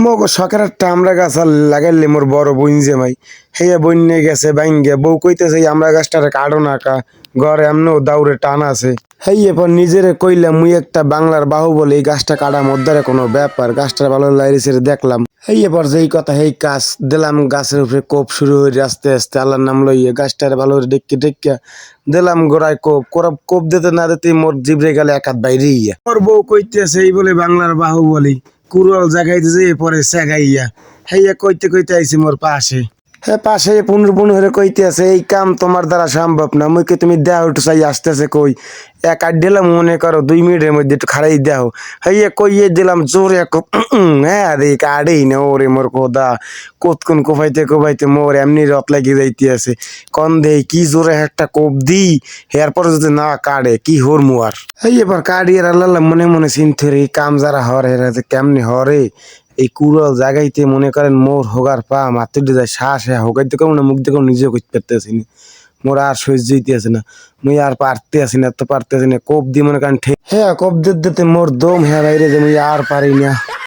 মগো শখের একটা আমরা গাছ আর লাগাইলে মোর বড় বোন যে মাই হেয়া বন্যে গেছে বাইঙ্গে বউ কইতেছে এই আমরা গাছটারে কাটো না কা ঘরে এমনও দাউরে টান আছে। হেয়ে পর নিজেরে কইলাম মুই একটা বাংলার বাহুবলী এই গাছটা কাটা মধ্যে কোনো ব্যাপার গাছটার ভালো লাগছে দেখলাম। হেয়ে পর যেই কথা হেই কাজ দিলাম গাছের উপরে কোপ শুরু হয়ে আস্তে আস্তে আল্লাহর নাম লইয়ে গাছটারে ভালো করে ডেকে ডেকে দিলাম গোড়ায় কোপ কোপ দিতে না দিতে মোর জিবরে গেলে এক হাত বাইরে ইয়া মোর বউ কইতেছে এই বলে বাংলার বাহুবলী কুড়াল জাগাইতেছে পরে সেগাইয়া হেয়া কইতে কইতে আইছি মোর পাশে। হ্যাঁ পাশে পুনর পুনরে কইতে আছে এই কাম তোমার দ্বারা সম্ভব না মুইকে তুমি দেহ একটু চাই আসতেছে কই এক আট দিলাম মনে করো 2 মিনিটের মধ্যে একটু খাড়াই দেহ হইয়া কইয়ে দিলাম জোরে হ্যাঁ রে কাড়েই না ওরে মোর কোদা কতক্ষণ কোপাইতে কোপাইতে মোর এমনি রত লাগি যাইতে আছে কন দেই কি জোরে একটা কোপ দি এরপর যদি না কাড়ে কি হর মুয়ার এই এবার কাড়িয়ে আল্লাহ মনে মনে চিন্তা রে কাম যারা হরে এরা যে কেমনি হরে এই কুড়াল জাগাইতে মনে করেন মোর হোগার পা মাত্র দিয়ে যায় শ্বাস হ্যাঁ হোগাইতে কেমন না মুখ দেখে নিজেও করতে পারতেছি না মোর আর সহ্য হইতে আছে না মুই আর পারতে আসি না তো পারতে আসি না কোপ দিয়ে মনে করেন হ্যাঁ কোপ দিতে দিতে মোর দম হ্যাঁ বাইরে যে মুই আর পারি না।